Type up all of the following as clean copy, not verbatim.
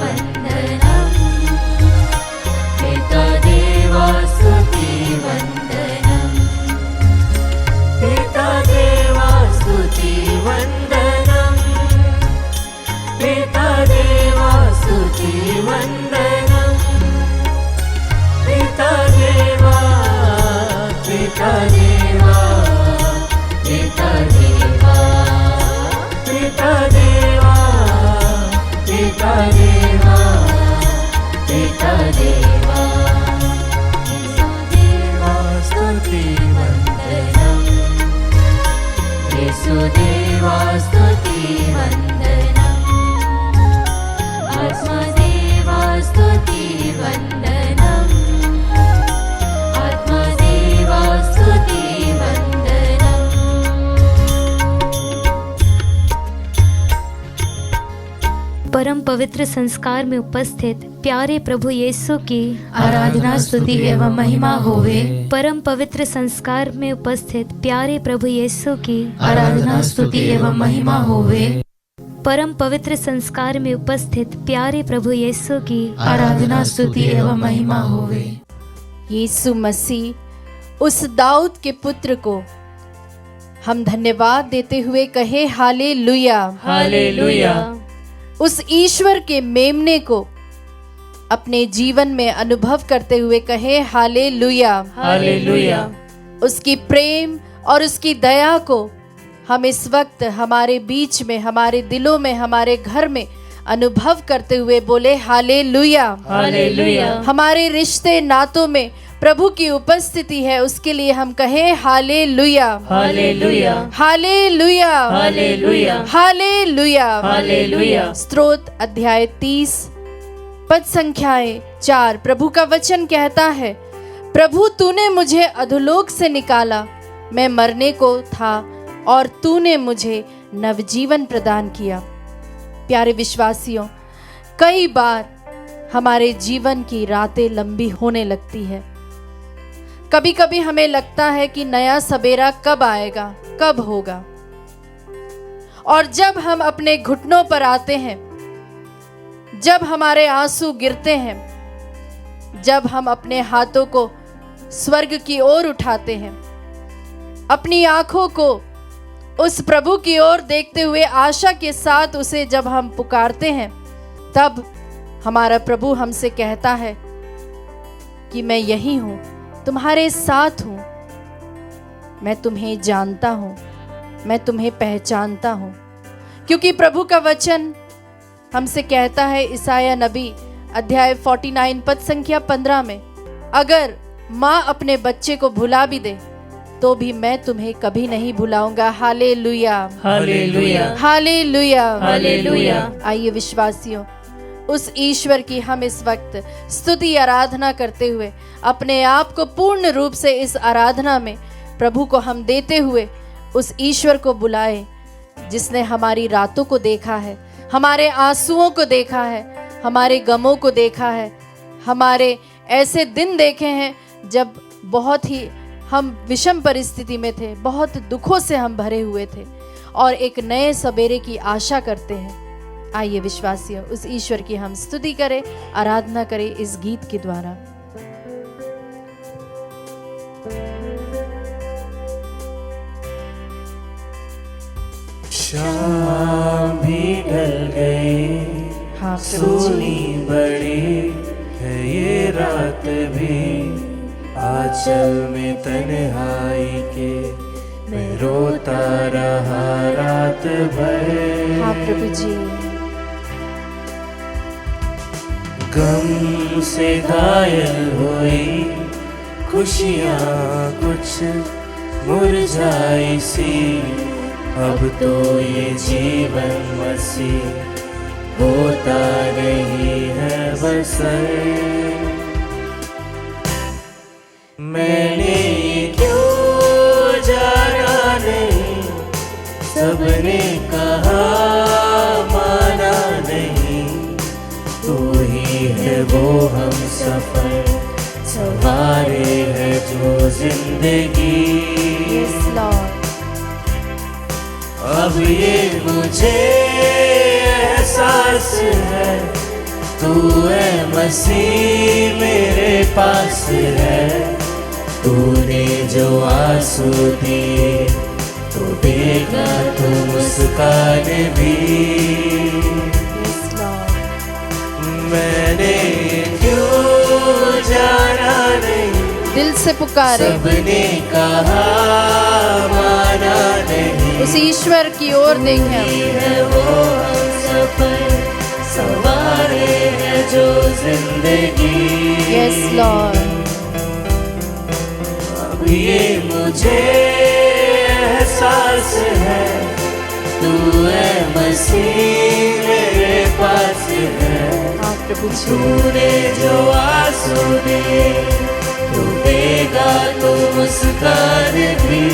वन्दनम् पिता देवा स्तुति वन्दनम् पिता देवा स्तुति वन्दनम् पिता देवा स्तुति वन्दनम् पिता देवा पिता देवा पिता देवा पिता देवा पिता देवा पिता देवा देवा स्तुति वन्दनम् येशुदेवा स्तुति वन्दनम् आत्मदेवा स्तुति वन्दनम् आत्मदेवा स्तुति वन्दनम्। परम पवित्र संस्कार में उपस्थित प्यारे प्रभु यीशु की आराधना स्तुति एवं महिमा होवे। परम पवित्र संस्कार में उपस्थित प्यारे प्रभु यीशु की आराधना स्तुति एवं महिमा होवे। परम पवित्र संस्कार में उपस्थित प्यारे प्रभु यीशु की आराधना स्तुति एवं महिमा होवे। यीशु मसीह उस दाऊद के पुत्र को हम धन्यवाद देते हुए कहे हालेलुया हालेलुया। उस ईश्वर के मेमने को अपने जीवन में अनुभव करते हुए कहे हालेलुया हालेलुया। उसकी प्रेम और उसकी दया को हम इस वक्त हमारे बीच में, हमारे दिलों में, हमारे घर में अनुभव करते हुए बोले हालेलुया हालेलुया। हमारे रिश्ते नातों में प्रभु की उपस्थिति है, उसके लिए हम कहे हालेलुया हालेलुया हालेलुया हालेलुया हालेलुया हालेलुया। स्तोत्र अध्याय 30 पद संख्याएं 4। प्रभु का वचन कहता है, प्रभु तूने मुझे अधोलोक से निकाला, मैं मरने को था और तूने मुझे नवजीवन प्रदान किया। प्यारे विश्वासियों, कई बार हमारे जीवन की रातें लंबी होने लगती है। कभी कभी हमें लगता है कि नया सवेरा कब आएगा, कब होगा। और जब हम अपने घुटनों पर आते हैं, जब हमारे आंसू गिरते हैं, जब हम अपने हाथों को स्वर्ग की ओर उठाते हैं, अपनी आंखों को उस प्रभु की ओर देखते हुए आशा के साथ उसे जब हम पुकारते हैं, तब हमारा प्रभु हमसे कहता है कि मैं यही हूं, तुम्हारे साथ हूं, मैं तुम्हें जानता हूं, मैं तुम्हें पहचानता हूं। क्योंकि प्रभु का वचन हमसे कहता है ईसाया नबी अध्याय 49 पद संख्या 15 में, अगर माँ अपने बच्चे को भुला भी दे तो भी मैं तुम्हें कभी नहीं भुलाऊंगा। हालेलुया हालेलुया हालेलुया हालेलुया। आइए विश्वासियों, उस ईश्वर की हम इस वक्त स्तुति आराधना करते हुए अपने आप को पूर्ण रूप से इस आराधना में प्रभु को हम देते हुए उस ईश्वर को बुलाए जिसने हमारी रातों को देखा है, हमारे आंसुओं को देखा है, हमारे गमों को देखा है, हमारे ऐसे दिन देखे हैं जब बहुत ही हम विषम परिस्थिति में थे, बहुत दुखों से हम भरे हुए थे और एक नए सवेरे की आशा करते हैं। आइए विश्वासियों, उस ईश्वर की हम स्तुति करें, आराधना करें इस गीत के द्वारा। शाम भी ढल गई, हाँ सोनी बड़ी है ये रात भी, आंचल में तन्हाई के मैं रोता रहा रात भर। हाँ प्रभु जी, गम से घायल हुई खुशियाँ कुछ मुरझाई सी, अब तो ये जीवन मसीह होता नहीं है बसर। मैंने क्यों जाना नहीं, सबने कहा माना नहीं, तू ही है वो हम सफर सवारे है जो जिंदगी। Yes, Lord. अब ये मुझे एहसास है तू है मसीह मेरे पास है, तूने जो आंसू दिए तो देगा तू मुस्कान भी। मैंने क्यों जाना नहीं, दिल से पुकारे, सबने कहा माना नहीं, उस ईश्वर की ओर देखें। है वो हम सफर सवारे है जो जिंदगी। Yes Lord. अब ये मुझे एहसास है, तू है मसीह मेरे पास है, हाँ प्रभु जी। तूने जो आंसू दिए तू देगा तो मुस्कान भी।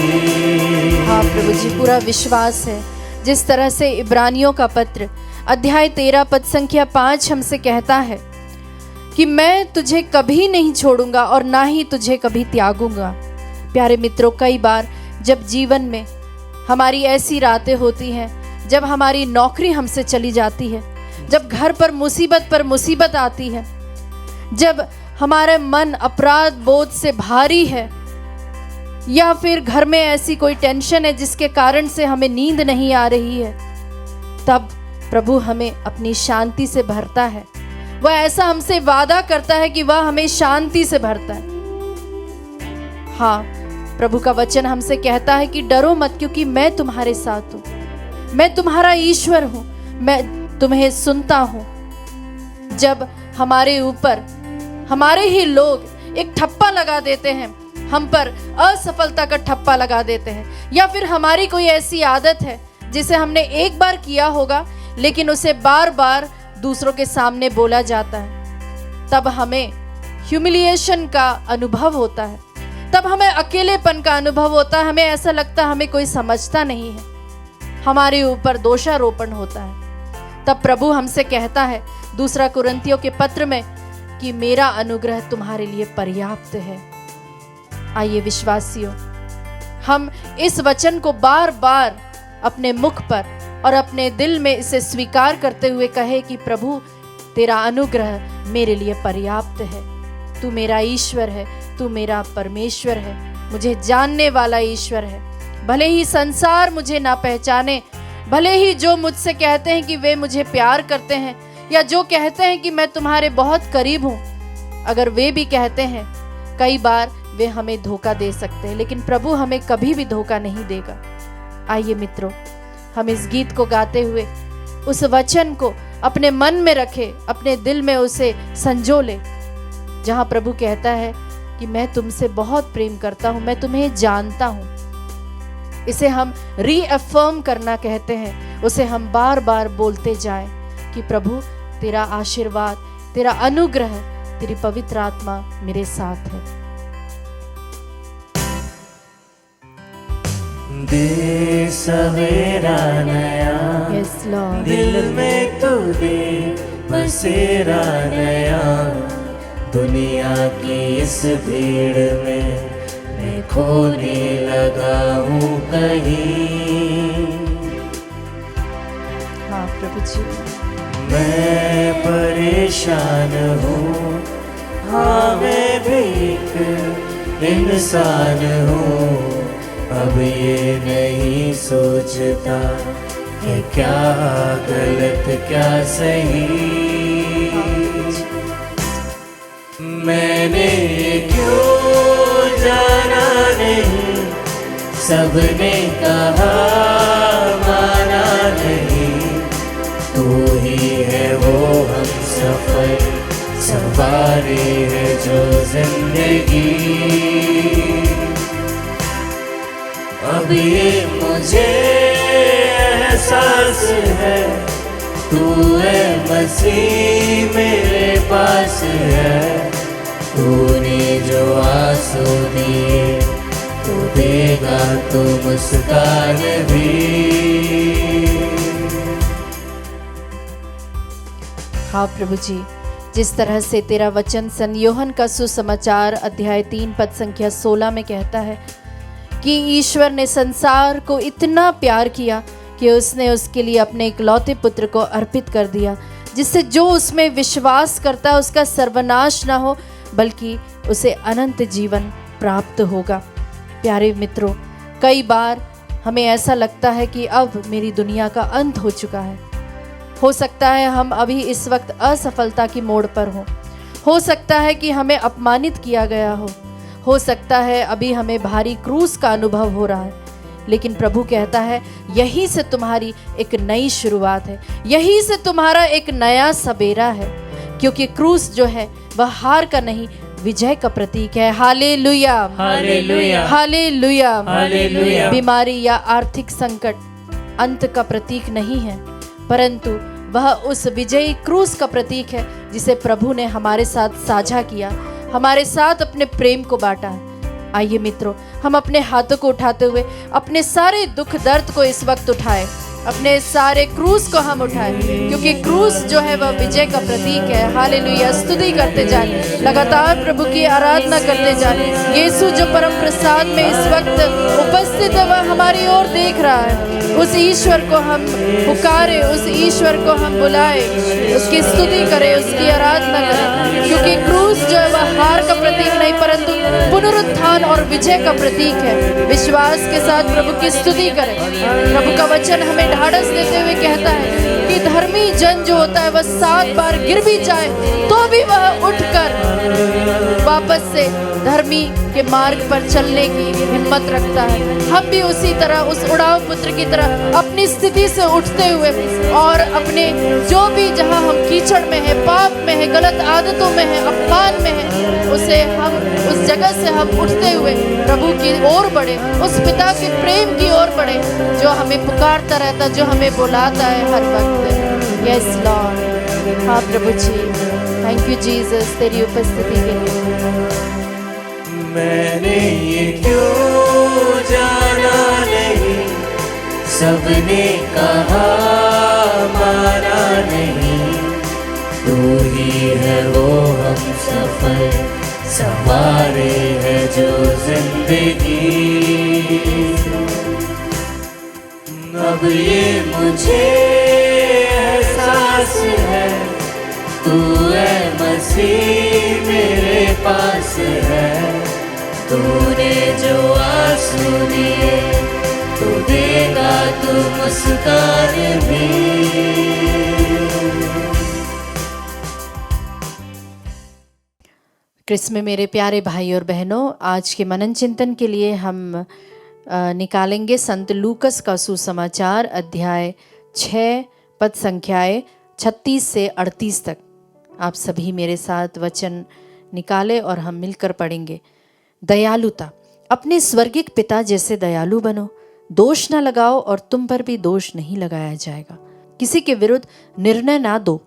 हाँ प्रभु जी, पूरा विश्वास है। जिस तरह से इब्रानियों का पत्र अध्याय 13 पद संख्या 5 हमसे कहता है कि मैं तुझे कभी नहीं छोड़ूंगा और ना ही तुझे कभी त्यागूंगा। प्यारे मित्रों, कई बार जब जीवन में हमारी ऐसी रातें होती हैं, जब हमारी नौकरी हमसे चली जाती है, जब घर पर मुसीबत आती है, जब हमारे मन अपराध बोध से भारी है, या फिर घर में ऐसी कोई टेंशन है जिसके कारण से हमें नींद नहीं आ रही है, तब प्रभु हमें अपनी शांति से भरता है। वह ऐसा हमसे वादा करता है कि वह हमें शांति से भरता है। हाँ, प्रभु का वचन हमसे कहता है कि डरो मत, क्योंकि मैं तुम्हारे साथ हूं, मैं तुम्हारा ईश्वर हूं, मैं तुम्हें सुनता हूं। जब हमारे ऊपर हमारे ही लोग एक ठप्पा लगा देते हैं, हम पर असफलता का ठप्पा लगा देते हैं, या फिर हमारी कोई ऐसी आदत है जिसे हमने एक बार किया होगा लेकिन उसे बार बार दूसरों के सामने बोला जाता है, तब हमें ह्यूमिलिएशन का अनुभव होता है, तब हमें अकेलेपन का अनुभव होता है, हमें ऐसा लगता है हमें कोई समझता नहीं है, हमारे ऊपर दोषारोपण होता है। तब प्रभु हमसे कहता है 2 कुरिन्थियों के पत्र में कि मेरा अनुग्रह तुम्हारे लिए पर्याप्त है। आइए विश्वासियों, हम इस वचन को बार बार अपने मुख पर और अपने दिल में इसे स्वीकार करते हुए कहे कि प्रभु तेरा अनुग्रह मेरे लिए पर्याप्त है, तू मेरा ईश्वर है, तू मेरा परमेश्वर है, मुझे जानने वाला ईश्वर है। भले ही संसार मुझे ना पहचाने, भले ही जो मुझसे कहते हैं कि वे मुझे प्यार करते हैं, या जो कहते हैं कि मैं तुम्हारे बहुत करीब हूं, अगर वे भी कहते हैं, कई बार वे हमें धोखा दे सकते हैं, लेकिन प्रभु हमें कभी भी धोखा नहीं देगा। आइए मित्रों, हम इस गीत को गाते हुए उस वचन को अपने मन में रखे, अपने दिल में उसे संजो ले, जहां प्रभु कहता है कि मैं तुमसे बहुत प्रेम करता हूं, मैं तुम्हें जानता हूं। इसे हम रीअफर्म करना कहते हैं, उसे हम बार बार बोलते जाएं कि प्रभु तेरा आशीर्वाद, तेरा अनुग्रह, तेरी पवित्र आत्मा मेरे साथ है। दे सवेरा नया, यस लॉर्ड। दिल में तू दे बसेरा नया, दुनिया की इस भीड़ में मैं खोने लगा हूँ कहीं। हाँ प्रभु जी। मैं परेशान हूँ, हाँ मैं भी एक इंसान हूँ, अब ये नहीं सोचता है क्या गलत क्या सही। मैंने क्यों जाना नहीं, सबने कहा माना नहीं, तू ही है वो हम सफर सवारी है जो जिंदगी। अब ये मुझे एहसास है, तू है मसीह मेरे पास है, तूने जो आंसू दिए तो देगा तो मुस्कान भी। हाँ प्रभु जी, जिस तरह से तेरा वचन सन यूहन्ना का सुसमाचार अध्याय 3 पद संख्या 16 में कहता है कि ईश्वर ने संसार को इतना प्यार किया कि उसने उसके लिए अपने इकलौते पुत्र को अर्पित कर दिया, जिससे जो उसमें विश्वास करता है उसका सर्वनाश ना हो, बल्कि उसे अनंत जीवन प्राप्त होगा। प्यारे मित्रों, कई बार हमें ऐसा लगता है कि अब मेरी दुनिया का अंत हो चुका है। हो सकता है हम अभी इस वक्त असफलता की मोड़ पर हो सकता है कि हमें अपमानित किया गया हो सकता है अभी हमें भारी क्रूस का अनुभव हो रहा है, लेकिन प्रभु कहता है यहीं से तुम्हारी एक नई शुरुआत है, यहीं से तुम्हारा एक नया सबेरा है, क्योंकि क्रूस जो है वह हार का नहीं विजय का प्रतीक है। हालेलुया, हालेलुया, हालेलुया, हालेलुया। बीमारी या आर्थिक संकट अंत का प्रतीक नहीं है, परंतु वह उस विजयी क्रूस का प्रतीक है जिसे प्रभु ने हमारे साथ साझा किया, हमारे साथ अपने प्रेम को बांटा है। आइए मित्रों, हम अपने हाथों को उठाते हुए अपने सारे दुख दर्द को इस वक्त उठाएं, अपने सारे क्रूस को हम उठाएं, क्योंकि क्रूस जो है वह विजय का प्रतीक है। हालेलुया, स्तुति करते जाएं, लगातार प्रभु की आराधना करते जाएं। यीशु जो परम प्रसाद में इस वक्त उपस्थित है वह हमारी ओर देख रहा है। उस ईश्वर को हम पुकारे, उस ईश्वर को हम बुलाए, उसकी स्तुति करें, उसकी आराधना करें, क्योंकि क्रूस जो है वह हार का प्रतीक नहीं परंतु पुनरुत्थान और विजय का प्रतीक है। विश्वास के साथ प्रभु की स्तुति करें। प्रभु का वचन हमें ढाढ़स देते हुए कहता है कि धर्मी जन जो होता है वह 7 बार गिर भी जाए तो भी वह उठकर वापस से धर्मी के मार्ग पर चलने की हिम्मत रखता है। हम भी उसी तरह उस उड़ाव पुत्र की तरह अपनी स्थिति से उठते हुए और अपने जो भी जहां हम कीचड़ में है, पाप में है, गलत आदतों में है, अपमान में है, उसे हम उस जगह से हम उठते हुए प्रभु की ओर बढ़े, उस पिता के प्रेम की ओर बढ़े जो हमें पुकारता रहता, जो हमें बुलाता है हर वक्त। यस लॉर्ड, हाँ प्रभु जी, थैंक यू जीसस तेरी उपस्थिति के लिए। मैंने ये क्यों जाना नहीं, सबने कहा माना नहीं, तू ही है वो हम सफर सवारे है जो जिंदगी। अब ये मुझे एहसास है, तू है मसीह मेरे पास है, तूने जो आंसू दिए तो देगा तू मुस्कान भी। क्रिस्त में मेरे प्यारे भाई और बहनों, आज के मनन चिंतन के लिए हम निकालेंगे संत लूकस का सुसमाचार अध्याय 6 पद संख्याएं 36 से 38 तक। आप सभी मेरे साथ वचन निकाले और हम मिलकर पढ़ेंगे। दयालुता, अपने स्वर्गिक पिता जैसे दयालु बनो, दोष न लगाओ और तुम पर भी दोष नहीं लगाया जाएगा। किसी के विरुद्ध निर्णय ना दो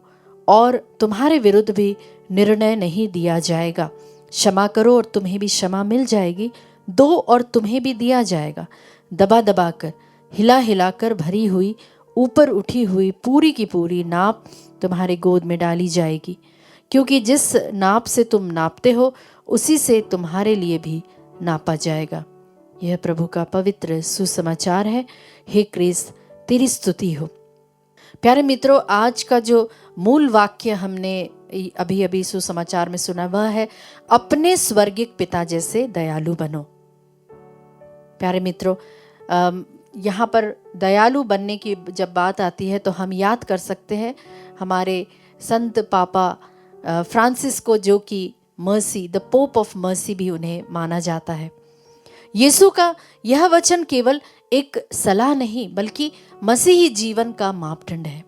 और तुम्हारे विरुद्ध भी निर्णय नहीं दिया जाएगा। क्षमा करो और तुम्हें भी क्षमा मिल जाएगी, दो और तुम्हें भी दिया जाएगा। दबा दबा कर, हिला हिलाकर भरी हुई, ऊपर उठी हुई पूरी की पूरी नाप तुम्हारे गोद में डाली जाएगी, क्योंकि जिस नाप से तुम नापते हो उसी से तुम्हारे लिए भी नापा जाएगा। यह प्रभु का पवित्र सुसमाचार है। हे क्रिस्त, तेरी स्तुति हो। प्यारे मित्रों, आज का जो मूल वाक्य हमने अभी अभी सुसमाचार में सुना वह है अपने स्वर्गिक पिता जैसे दयालु बनो। प्यारे मित्रों, यहाँ पर दयालु बनने की जब बात आती है तो हम याद कर सकते हैं हमारे संत पापा फ्रांसिस को, जो कि mercy, the pope of mercy भी उन्हें माना जाता है। यीशु का यह वचन केवल एक सलाह नहीं बल्कि मसीही जीवन का मापदंड है।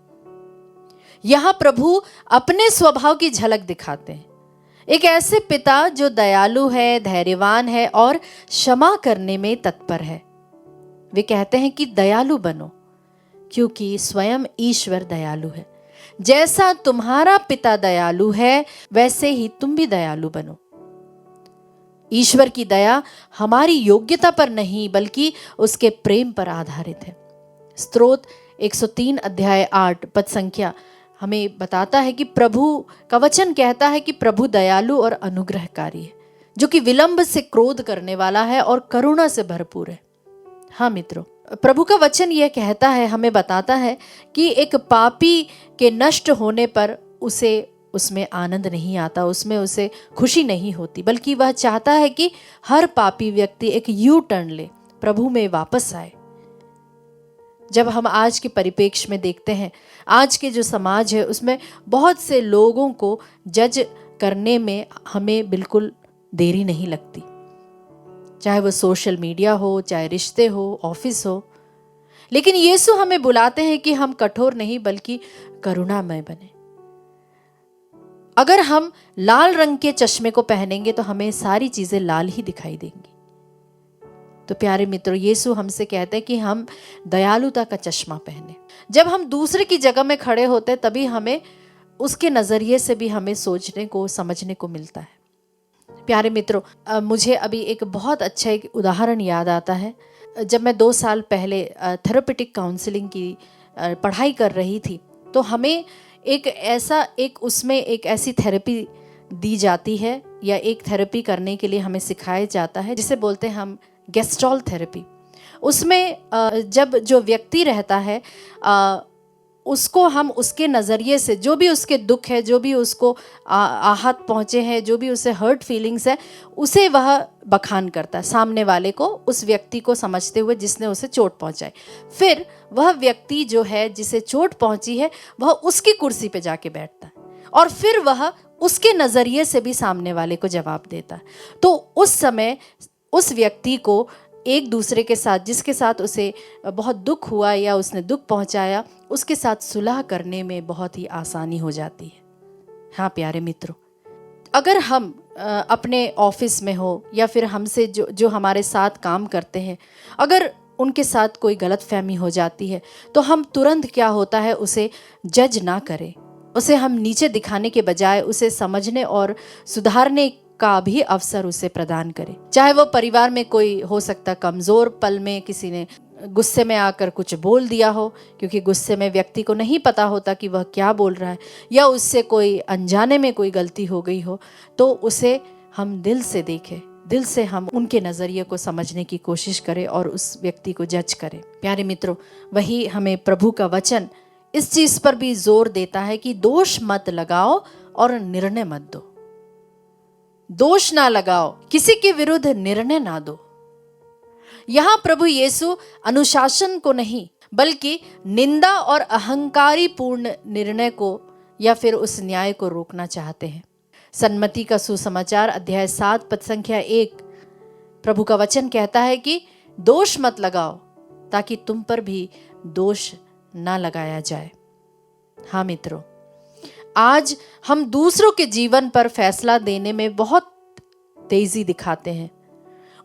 यहाँ प्रभु अपने स्वभाव की झलक दिखाते हैं, एक ऐसे पिता जो दयालु है, धैर्यवान है और क्षमा करने में तत्पर है। वे कहते हैं कि दयालु बनो क्योंकि स्वयं ईश्वर दयालु है। जैसा तुम्हारा पिता दयालु है वैसे ही तुम भी दयालु बनो। ईश्वर की दया हमारी योग्यता पर नहीं बल्कि उसके प्रेम पर आधारित है। स्तोत्र 103 अध्याय 8 पद संख्या हमें बताता है कि प्रभु का वचन कहता है कि प्रभु दयालु और अनुग्रहकारी है, जो कि विलंब से क्रोध करने वाला है और करुणा से भरपूर है। हाँ मित्रों, प्रभु का वचन यह कहता है, हमें बताता है कि एक पापी के नष्ट होने पर उसमें आनंद नहीं आता, उसमें उसे खुशी नहीं होती, बल्कि वह चाहता है कि हर पापी व्यक्ति एक यू टर्न ले, प्रभु में वापस आए। जब हम आज के परिप्रेक्ष्य में देखते हैं, आज के जो समाज है उसमें बहुत से लोगों को जज करने में हमें बिल्कुल देरी नहीं लगती, चाहे वो सोशल मीडिया हो, चाहे रिश्ते हो, ऑफिस हो। लेकिन यीशु हमें बुलाते हैं कि हम कठोर नहीं बल्कि करुणामय बने। अगर हम लाल रंग के चश्मे को पहनेंगे तो हमें सारी चीजें लाल ही दिखाई देंगी। तो प्यारे मित्रों, यीशु हमसे कहते हैं कि हम दयालुता का चश्मा पहने। जब हम दूसरे की जगह में खड़े होते हैं तभी हमें उसके नजरिए से भी हमें सोचने को, समझने को मिलता है। प्यारे मित्रों, मुझे अभी एक बहुत अच्छा एक उदाहरण याद आता है। जब मैं 2 साल पहले थेरेपेटिक काउंसलिंग की पढ़ाई कर रही थी, तो हमें उसमें एक ऐसी थेरेपी दी जाती है, या एक थेरेपी करने के लिए हमें सिखाया जाता है जिसे बोलते हैं हम गेस्टॉल थेरेपी। उसमें जब जो व्यक्ति रहता है उसको हम उसके नज़रिए से, जो भी उसके दुख है, जो भी उसको आहत पहुँचे हैं, जो भी उसे हर्ट फीलिंग्स है, उसे वह बखान करता है सामने वाले को, उस व्यक्ति को समझते हुए जिसने उसे चोट पहुँचाई। फिर वह व्यक्ति जो है जिसे चोट पहुँची है वह उसकी कुर्सी पे जाके बैठता है और फिर वह उसके नज़रिए से भी सामने वाले को जवाब देता है। तो उस समय उस व्यक्ति को एक दूसरे के साथ, जिसके साथ उसे बहुत दुख हुआ या उसने दुख पहुंचाया, उसके साथ सुलह करने में बहुत ही आसानी हो जाती है। हाँ प्यारे मित्रों, अगर हम अपने ऑफिस में हो या फिर हमसे जो हमारे साथ काम करते हैं, अगर उनके साथ कोई गलतफहमी हो जाती है तो हम तुरंत क्या होता है उसे जज ना करें, उसे हम नीचे दिखाने के बजाय उसे समझने और सुधारने का भी अवसर उसे प्रदान करें। चाहे वो परिवार में कोई हो सकता कमजोर पल में किसी ने गुस्से में आकर कुछ बोल दिया हो, क्योंकि गुस्से में व्यक्ति को नहीं पता होता कि वह क्या बोल रहा है, या उससे कोई अनजाने में कोई गलती हो गई हो, तो उसे हम दिल से देखें, दिल से हम उनके नज़रिए को समझने की कोशिश करें और उस व्यक्ति को जज करें। प्यारे मित्रों, वही हमें प्रभु का वचन इस चीज़ पर भी जोर देता है कि दोष मत लगाओ और निर्णय मत दो। दोष ना लगाओ, किसी के विरुद्ध निर्णय ना दो। यहां प्रभु यीशु अनुशासन को नहीं बल्कि निंदा और अहंकारी पूर्ण निर्णय को या फिर उस न्याय को रोकना चाहते हैं। सन्मति का सुसमाचार अध्याय 7 पद संख्या 1 प्रभु का वचन कहता है कि दोष मत लगाओ ताकि तुम पर भी दोष ना लगाया जाए। हाँ मित्रों, आज हम दूसरों के जीवन पर फैसला देने में बहुत तेजी दिखाते हैं,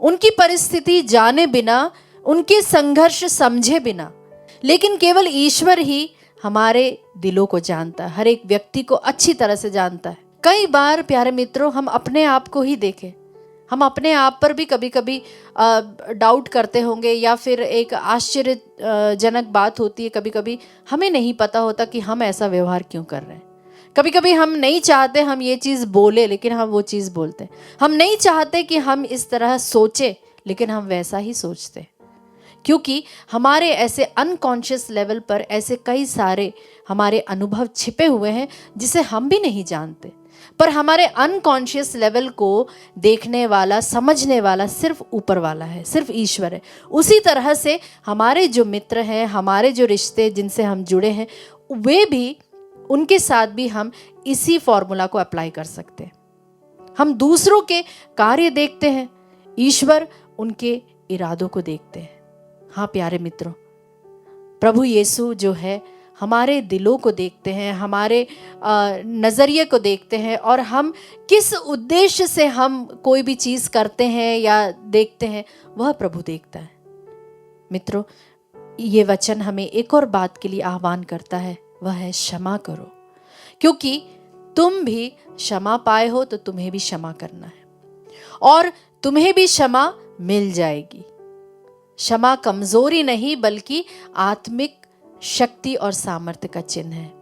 उनकी परिस्थिति जाने बिना, उनके संघर्ष समझे बिना। लेकिन केवल ईश्वर ही हमारे दिलों को जानता है, हर एक व्यक्ति को अच्छी तरह से जानता है। कई बार प्यारे मित्रों, हम अपने आप को ही देखें, हम अपने आप पर भी कभी कभी डाउट करते होंगे, या फिर एक आश्चर्यजनक बात होती है, कभी कभी हमें नहीं पता होता कि हम ऐसा व्यवहार क्यों कर रहे हैं। कभी कभी हम नहीं चाहते हम ये चीज़ बोले, लेकिन हम वो चीज़ बोलते हैं। हम नहीं चाहते कि हम इस तरह सोचे, लेकिन हम वैसा ही सोचते हैं, क्योंकि हमारे ऐसे अनकॉन्शियस लेवल पर ऐसे कई सारे हमारे अनुभव छिपे हुए हैं जिसे हम भी नहीं जानते। पर हमारे अनकॉन्शियस लेवल को देखने वाला, समझने वाला सिर्फ ऊपर वाला है, सिर्फ ईश्वर है। उसी तरह से हमारे जो मित्र हैं, हमारे जो रिश्ते जिनसे हम जुड़े हैं, वे भी, उनके साथ भी हम इसी फॉर्मूला को अप्लाई कर सकते हैं। हम दूसरों के कार्य देखते हैं, ईश्वर उनके इरादों को देखते हैं। हाँ प्यारे मित्रों, प्रभु यीशु जो है हमारे दिलों को देखते हैं, हमारे नज़रिए को देखते हैं, और हम किस उद्देश्य से हम कोई भी चीज़ करते हैं या देखते हैं वह प्रभु देखता है। मित्रों, ये वचन हमें एक और बात के लिए आह्वान करता है, वह है क्षमा करो, क्योंकि तुम भी क्षमा पाए हो तो तुम्हें भी क्षमा करना है, और तुम्हें भी क्षमा मिल जाएगी। क्षमा कमजोरी नहीं बल्कि आत्मिक शक्ति और सामर्थ्य का चिन्ह है।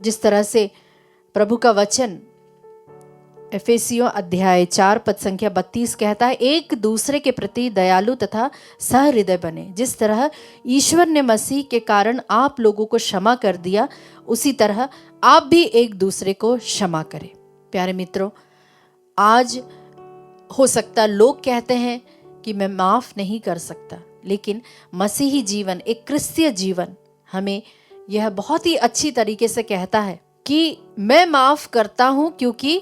जिस तरह से प्रभु का वचन एफेसियों अध्याय 4 पद संख्या 32 कहता है, एक दूसरे के प्रति दयालु तथा सहृदय बने, जिस तरह ईश्वर ने मसीह के कारण आप लोगों को क्षमा कर दिया, उसी तरह आप भी एक दूसरे को क्षमा करें। प्यारे मित्रों, आज हो सकता लोग कहते हैं कि मैं माफ नहीं कर सकता, लेकिन मसीही जीवन, एक क्रिस्तीय जीवन हमें यह बहुत ही अच्छी तरीके से कहता है कि मैं माफ करता हूं क्योंकि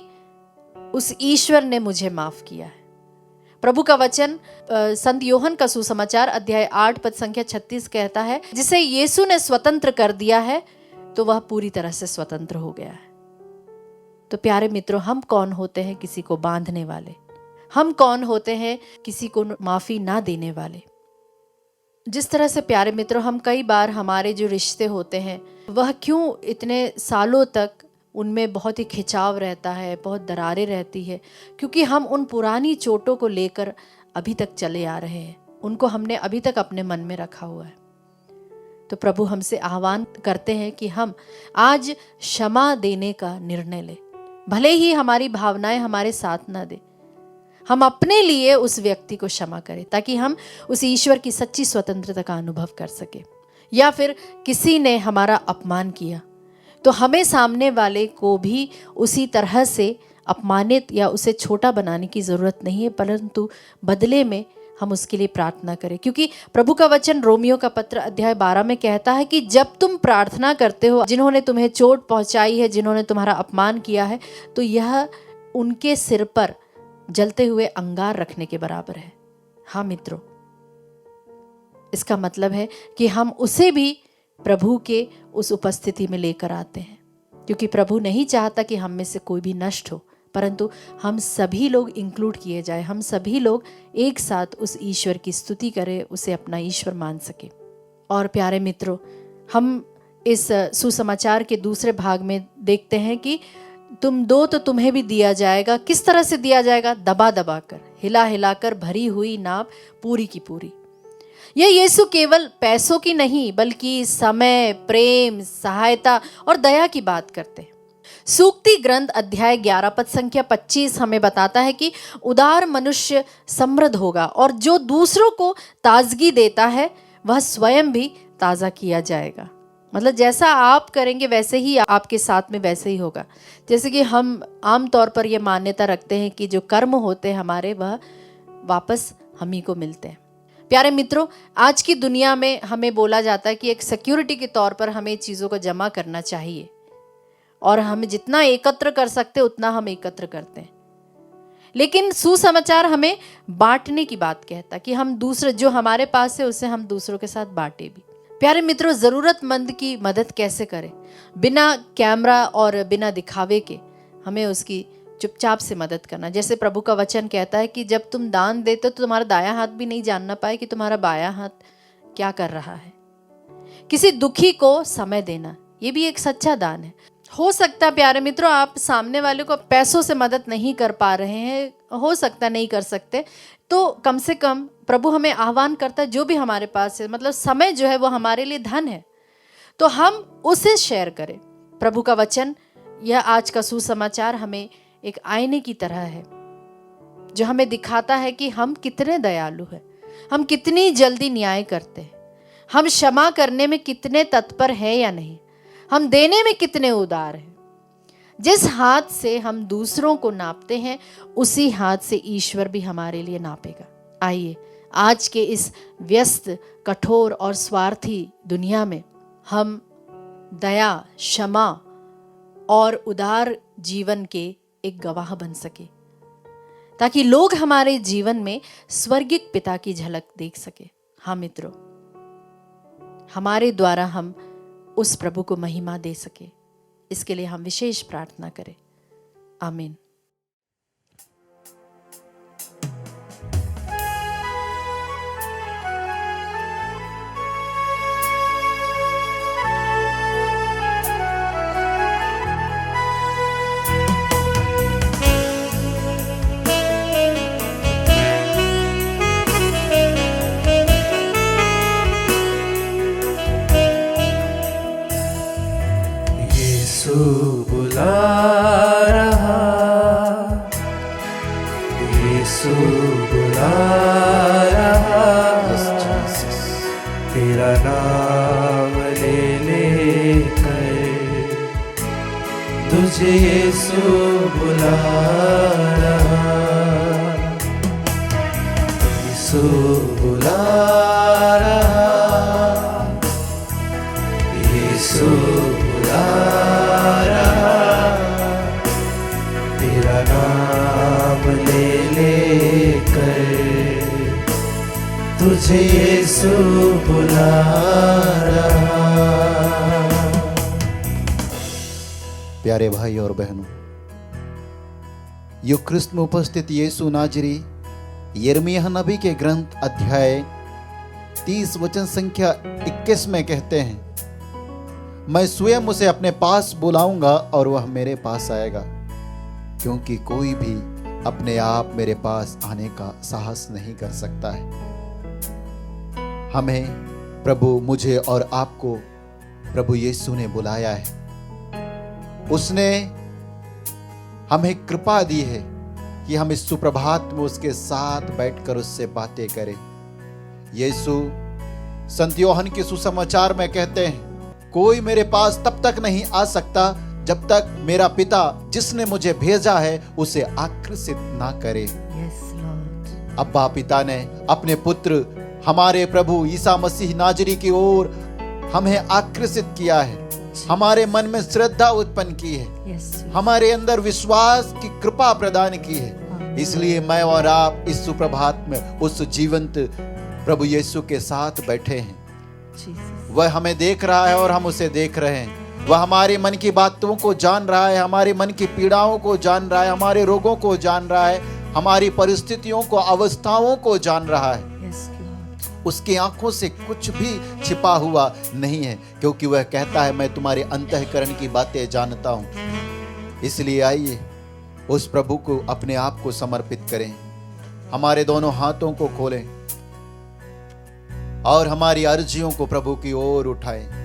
उस ईश्वर ने मुझे माफ किया है। प्रभु का वचन संत योहन का सुसमाचार अध्याय 8 पद संख्या 36 कहता है, जिसे यीशु ने स्वतंत्र कर दिया है तो वह पूरी तरह से स्वतंत्र हो गया है। तो प्यारे मित्रों, हम कौन होते हैं किसी को बांधने वाले? हम कौन होते हैं किसी को माफी ना देने वाले? जिस तरह से प्यारे मित्रों, हम कई बार हमारे जो रिश्ते होते हैं वह क्यों इतने सालों तक उनमें बहुत ही खिंचाव रहता है, बहुत दरारें रहती है, क्योंकि हम उन पुरानी चोटों को लेकर अभी तक चले आ रहे हैं, उनको हमने अभी तक अपने मन में रखा हुआ है। तो प्रभु हमसे आह्वान करते हैं कि हम आज क्षमा देने का निर्णय लें, भले ही हमारी भावनाएं हमारे साथ ना दे, हम अपने लिए उस व्यक्ति को क्षमा करें ताकि हम उस ईश्वर की सच्ची स्वतंत्रता का अनुभव कर सके। या फिर किसी ने हमारा अपमान किया तो हमें सामने वाले को भी उसी तरह से अपमानित या उसे छोटा बनाने की ज़रूरत नहीं है, परंतु बदले में हम उसके लिए प्रार्थना करें, क्योंकि प्रभु का वचन रोमियो का पत्र अध्याय 12 में कहता है कि जब तुम प्रार्थना करते हो, जिन्होंने तुम्हें चोट पहुंचाई है, जिन्होंने तुम्हारा अपमान किया है, तो यह उनके सिर पर जलते हुए अंगार रखने के बराबर है। हाँ मित्रों, इसका मतलब है कि हम उसे भी प्रभु के उस उपस्थिति में लेकर आते हैं, क्योंकि प्रभु नहीं चाहता कि हम में से कोई भी नष्ट हो, परंतु हम सभी लोग इंक्लूड किए जाए, हम सभी लोग एक साथ उस ईश्वर की स्तुति करें, उसे अपना ईश्वर मान सके। और प्यारे मित्रों, हम इस सुसमाचार के दूसरे भाग में देखते हैं कि तुम दो तो तुम्हें भी दिया जाएगा। किस तरह से दिया जाएगा? दबा दबा कर, हिला हिला कर भरी हुई नाव पूरी की पूरी। यह यीशु केवल पैसों की नहीं बल्कि समय, प्रेम, सहायता और दया की बात करते हैं। सूक्ति ग्रंथ अध्याय 11 पद संख्या 25 हमें बताता है कि उदार मनुष्य समृद्ध होगा और जो दूसरों को ताजगी देता है वह स्वयं भी ताज़ा किया जाएगा। मतलब जैसा आप करेंगे वैसे ही आपके साथ में वैसे ही होगा। जैसे कि हम आम तौर पर यह मान्यता रखते हैं कि जो कर्म होते हैं हमारे, वह वापस हम ही को मिलते हैं। प्यारे मित्रों, आज की दुनिया में हमें बोला जाता है कि एक सिक्योरिटी के तौर पर हमें चीज़ों को जमा करना चाहिए और हम जितना एकत्र कर सकते उतना हम एकत्र करते हैं, लेकिन सुसमाचार हमें बांटने की बात कहता है कि हम दूसरे जो हमारे पास है उसे हम दूसरों के साथ बांटे भी। प्यारे मित्रों, ज़रूरतमंद की मदद कैसे करें? बिना कैमरा और बिना दिखावे के हमें उसकी चुपचाप से मदद करना। जैसे प्रभु का वचन कहता है कि जब तुम दान देते हो तो तुम्हारा दायां हाथ भी नहीं जानना पाए कि तुम्हारा बायां हाथ क्या कर रहा है। किसी दुखी को समय देना, ये भी एक सच्चा दान है। हो सकता है प्यारे मित्रों आप सामने वाले को पैसों से मदद नहीं कर पा रहे हैं, हो सकता नहीं कर सकते, तो कम से कम प्रभु हमें आह्वान करता है जो भी हमारे पास है, मतलब समय जो है वो हमारे लिए धन है, तो हम उसे शेयर करें। प्रभु का वचन, यह आज का सुसमाचार हमें एक आईने की तरह है जो हमें दिखाता है कि हम कितने दयालु हैं, हम कितनी जल्दी न्याय करते हैं, हम क्षमा करने में कितने तत्पर हैं या नहीं, हम देने में कितने उदार हैं। जिस हाथ से हम दूसरों को नापते हैं उसी हाथ से ईश्वर भी हमारे लिए नापेगा। आइए आज के इस व्यस्त, कठोर और स्वार्थी दुनिया में हम दया, क्षमा और उदार जीवन के एक गवाह बन सके, ताकि लोग हमारे जीवन में स्वर्गिक पिता की झलक देख सके। हाँ मित्रों, हमारे द्वारा हम उस प्रभु को महिमा दे सके, इसके लिए हम विशेष प्रार्थना करें। आमीन। बुला रहा तुझे यीशु बुला रहा, यीशु बुला रहा, यीशु बुला रहा, तेरा नाम ले लेकर तुझे यीशु बुला रहा। प्यारे भाई और बहनों, युग ख्रिस्त में उपस्थित यीशु नाजरी यिर्मयाह नबी के ग्रंथ अध्याय 30 वचन संख्या 21 में कहते हैं, मैं स्वयं उसे अपने पास बुलाऊंगा और वह मेरे पास आएगा, क्योंकि कोई भी अपने आप मेरे पास आने का साहस नहीं कर सकता है। हमें प्रभु, मुझे और आपको प्रभु यीशु ने बुलाया है। उसने हमें कृपा दी है कि हम इस सुप्रभात में उसके साथ बैठकर उससे बातें करें। यीशु संत यूहन्ना के सुसमाचार में कहते हैं, कोई मेरे पास तब तक नहीं आ सकता जब तक मेरा पिता जिसने मुझे भेजा है उसे आकर्षित ना करे। अब्बा पिता ने अपने पुत्र हमारे प्रभु ईसा मसीह नाजरी की ओर हमें आकर्षित किया है, हमारे मन में श्रद्धा उत्पन्न की है, हमारे अंदर विश्वास की कृपा प्रदान की है। इसलिए मैं और आप इस सुप्रभात में उस जीवंत प्रभु यीशु के साथ बैठे हैं। वह हमें देख रहा है और हम उसे देख रहे हैं। वह हमारे मन की बातों को जान रहा है, हमारे मन की पीड़ाओं को जान रहा है, हमारे रोगों को जान रहा है, हमारी परिस्थितियों को, अवस्थाओं को जान रहा है। उसकी आंखों से कुछ भी छिपा हुआ नहीं है, क्योंकि वह कहता है, मैं तुम्हारे अंतःकरण की बातें जानता हूं। इसलिए आइए उस प्रभु को अपने आप को समर्पित करें, हमारे दोनों हाथों को खोलें और हमारी अर्जियों को प्रभु की ओर उठाएं।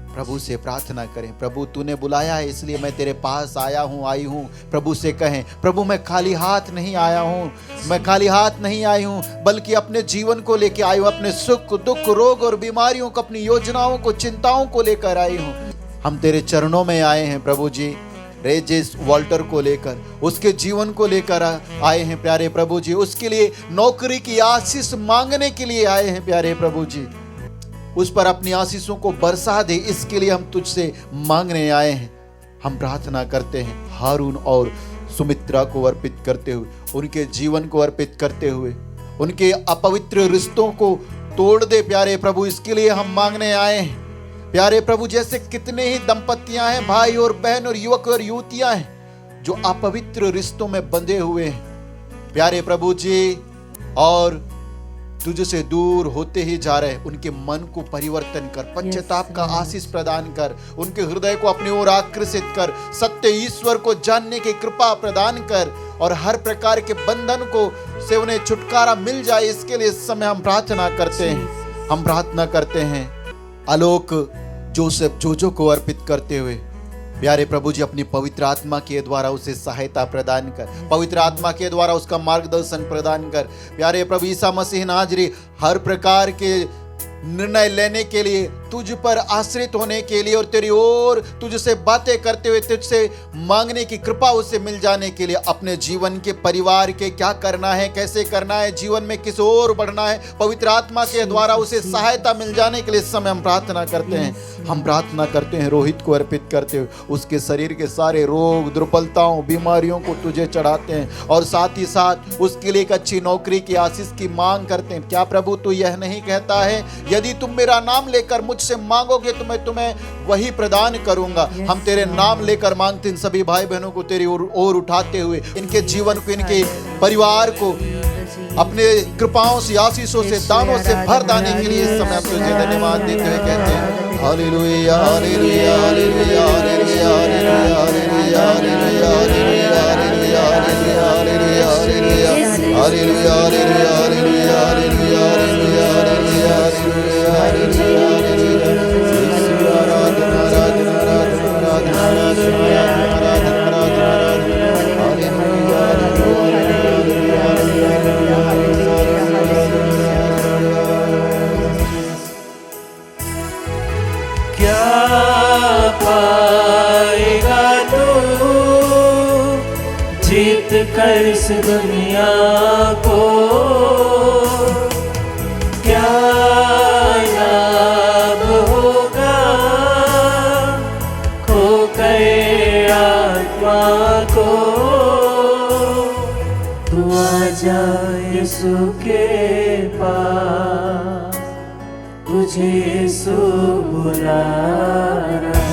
प्रभु से प्रार्थना करें, प्रभु तूने बुलाया है इसलिए मैं तेरे पास आया हूँ, आई हूँ। प्रभु से कहें, प्रभु मैं खाली हाथ नहीं आया हूँ, मैं खाली हाथ नहीं आई हूँ, बल्कि अपने जीवन को लेकर आई हूँ, अपने सुख दुख रोग और बीमारियों को, अपनी योजनाओं को, चिंताओं को लेकर आई हूँ। हम तेरे चरणों में आए हैं प्रभु जी। रेजिस वॉल्टर को लेकर, उसके जीवन को लेकर आए हैं प्यारे प्रभु जी। उसके लिए नौकरी की आशीष मांगने के लिए आए हैं प्यारे प्रभु जी। उस पर अपनी आशीषों को बरसा दे, इसके लिए हम तुझसे मांगने आए हैं। हम प्रार्थना करते हैं हारून और सुमित्रा को अर्पित करते हुए, उनके जीवन को अर्पित करते हुए, उनके अपवित्र रिश्तों को तोड़ दे प्यारे प्रभु। इसके लिए हम मांगने आए हैं प्यारे प्रभु। जैसे कितने ही दंपतियां हैं, भाई और बहन और युवक और युवतियां हैं जो अपवित्र रिश्तों में बंधे हुए हैं प्यारे प्रभु जी, और तुझसे दूर होते ही जा रहे। उनके मन को परिवर्तन कर, पश्चाताप का आशीष प्रदान कर, उनके हृदय को अपनी ओर आकर्षित कर, सत्य ईश्वर को जानने की कृपा प्रदान कर, और हर प्रकार के बंधन को से उन्हें छुटकारा मिल जाए। इसके लिए इस समय हम प्रार्थना करते हैं। हम प्रार्थना करते हैं आलोक जोसेफ जोजो को अर्पित करते हुए, प्यारे प्रभु जी अपनी पवित्र आत्मा के द्वारा उसे सहायता प्रदान कर, पवित्र आत्मा के द्वारा उसका मार्गदर्शन प्रदान कर। प्यारे प्रभु ईसा मसीह नाजरी हर प्रकार के निर्णय लेने के लिए, तुझ पर आश्रित होने के लिए और तेरी ओर तुझसे बातें करते हुए तुझसे मांगने की कृपा उसे मिल जाने के लिए, अपने जीवन के, परिवार के क्या करना है, कैसे करना है, जीवन में किस ओर बढ़ना है, पवित्र आत्मा के द्वारा उसे सहायता मिल जाने के लिए इस समय हम प्रार्थना करते हैं। हम प्रार्थना करते हैं रोहित को अर्पित करते हुए, उसके शरीर के सारे रोग, दुर्बलताओं, बीमारियों को तुझे चढ़ाते हैं, और साथ ही साथ उसके लिए एक अच्छी नौकरी की आशीष की मांग करते हैं। क्या प्रभु तू यह नहीं कहता है, यदि तुम मेरा नाम लेकर मुझसे मांगोगे तो मैं तुम्हें वही प्रदान करूंगा। हम तेरे नाम लेकर मांगते इन सभी भाई बहनों को तेरी ओर उठाते हुए, इनके जीवन को, इनके परिवार को अपने कृपाओं से, आशीषों से, दानों से भर देने के लिए इस समय हम तुझे धन्यवाद देते हुए कहते हैं हालेलुया हालेलुया हालेलुया हालेलुया हालेलुया हालेलुया हालेलुया हालेलुया हालेलुया हालेलुया हालेलुया हालेलुया हालेलुया हालेलुया हालेलुया हालेलुया हालेलुया हालेलुया हालेलुया क्या पाएगा तू जीत कर इस दुनिया को क्या लाभ होगा, खो गए आत्मा को। तू आजा यीशु के पास, तुझे यीशु बुला रहा,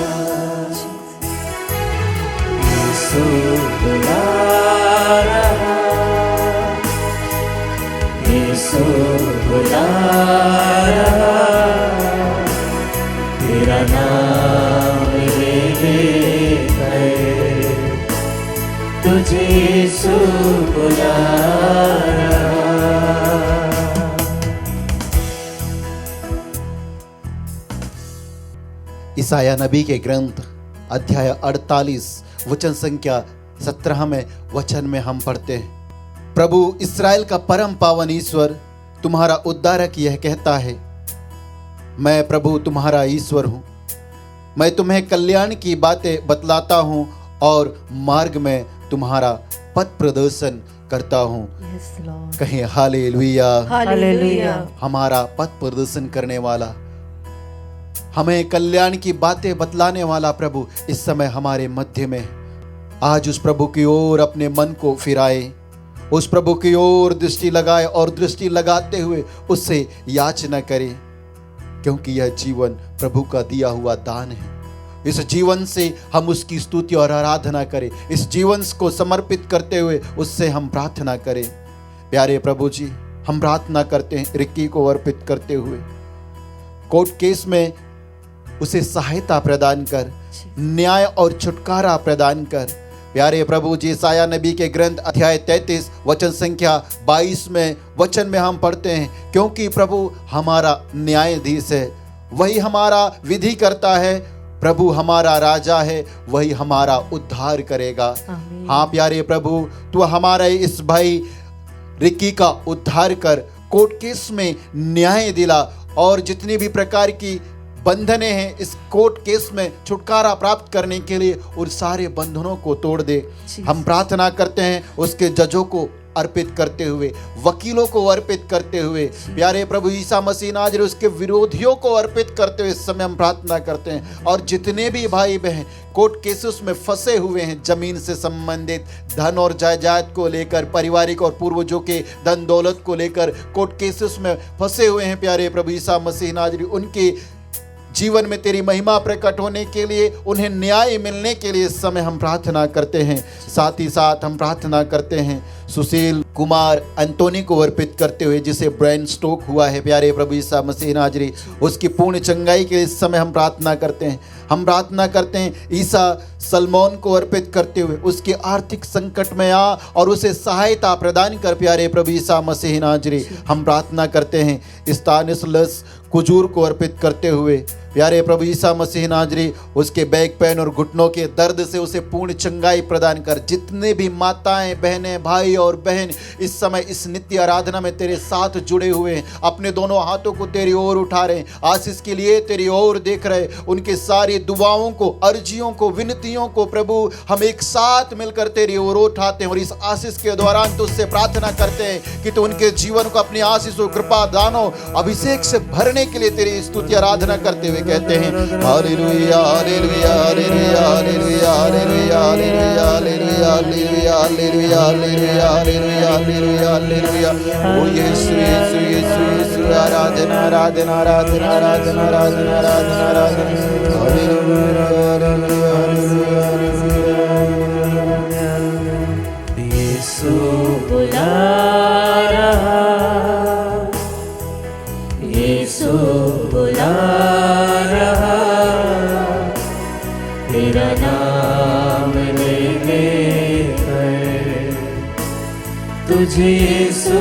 यीशु बुला रहा, यीशु बुला रहा। तेरा नाम ले लेकर तुझे यीशु बुला रहा। ईसाया नबी के ग्रंथ अध्याय 48 वचन संख्या 17 वचन में हम पढ़ते हैं, प्रभु इस्राएल का परम पावन ईश्वर तुम्हारा उद्धारक यह कहता है, मैं प्रभु तुम्हारा ईश्वर हूँ, मैं तुम्हें कल्याण की बातें बतलाता हूँ और मार्ग में तुम्हारा पथ प्रदर्शन करता हूँ। कहीं हालेलुया। हालेलुया। हमारा पथ प्रदर्शन करने वाला, हमें कल्याण की बातें बतलाने वाला प्रभु इस समय हमारे मध्य में। आज उस प्रभु की ओर अपने मन को फिराए, उस प्रभु की ओर दृष्टि लगाए और दृष्टि लगाते हुए उससे याचना करें, क्योंकि यह जीवन प्रभु का दिया हुआ दान है। इस जीवन से हम उसकी स्तुति और आराधना करें, इस जीवन को समर्पित करते हुए उससे हम प्रार्थना करें। प्यारे प्रभु जी, हम प्रार्थना करते हैं रिक्की को अर्पित करते हुए, कोर्ट केस में उसे सहायता प्रदान कर, न्याय और छुटकारा प्रदान कर। प्यारे प्रभु जी, ईसाया नबी के ग्रंथ अध्याय 33 वचन संख्या 22 में वचन में हम पढ़ते हैं, क्योंकि प्रभु हमारा न्यायाधीश है, वही हमारा विधि करता है, प्रभु हमारा राजा है, वही हमारा उद्धार करेगा। हाँ प्यारे प्रभु, तू हमारे इस भाई रिक्की का उद्धार कर, कोर्ट केस में न्याय दिला और जितनी भी प्रकार की बंधने हैं इस कोर्ट केस में छुटकारा प्राप्त करने के लिए उन सारे बंधनों को तोड़ दे। हम प्रार्थना करते हैं उसके जजों को अर्पित करते हुए, वकीलों को अर्पित करते हुए, प्यारे प्रभु ईसा मसीह नाज़री उसके विरोधियों को अर्पित करते हुए इस समय हम प्रार्थना करते हैं। और जितने भी भाई बहन कोर्ट केसेस में फंसे हुए हैं, जमीन से संबंधित, धन और जायदाद को लेकर, पारिवारिक और पूर्वजों के धन दौलत को लेकर कोर्ट केसेस में फंसे हुए हैं, प्यारे प्रभु ईसा मसीह नाज़री उनके जीवन में तेरी महिमा प्रकट होने के लिए, उन्हें न्याय मिलने के लिए इस समय हम प्रार्थना करते हैं। साथ ही साथ हम प्रार्थना करते हैं सुशील कुमार एंटोनी को अर्पित करते हुए, जिसे ब्रेन स्ट्रोक हुआ है, प्यारे प्रभु ईसा मसीह नाज़री उसकी पूर्ण चंगाई के लिए इस समय हम प्रार्थना करते हैं। हम प्रार्थना करते हैं ईसा सलमोन को अर्पित करते हुए, उसके आर्थिक संकट में आ और उसे सहायता प्रदान कर, प्यारे प्रभु ईसा मसीह नाज़री हम प्रार्थना करते हैं। स्तानिस्लस कुजूर को अर्पित करते हुए, प्यारे प्रभु ईसा मसीह नाज़री उसके बैक पेन और घुटनों के दर्द से उसे पूर्ण चंगाई प्रदान कर। जितने भी माताएं, बहनें, भाई और बहन इस समय इस नित्य आराधना में तेरे साथ जुड़े हुए हैं, अपने दोनों हाथों को तेरी ओर उठा रहे हैं, आशीष के लिए तेरी ओर देख रहे, उनके सारी दुआओं को, अर्जियों को, विनतियों को प्रभु हम एक साथ मिलकर तेरी ओर उठाते हैं और इस आशीष के दौरान तुझसे प्रार्थना करते हैं कि तू उनके जीवन को अपनी आशीष और कृपा दानों अभिषेक से भरने के लिए तेरी स्तुति आराधना करते हुए कहते हैं हालेलुया हालेलुया हालेलुया हालेलुया हालेलुया हालेलुया हालेलुया हालेलुया हालेलुया हालेलुया हालेलुया हालेलुया। ओ यीशु यीशु यीशु यीशु आराधना आराधना आराधना आराधना आराधना आराधना आराधना हालेलुया हालेलुया हालेलुया। यीशु बुला रहा, यीशु बुला रहा, तेरा नाम ले लेकर तुझे यीशु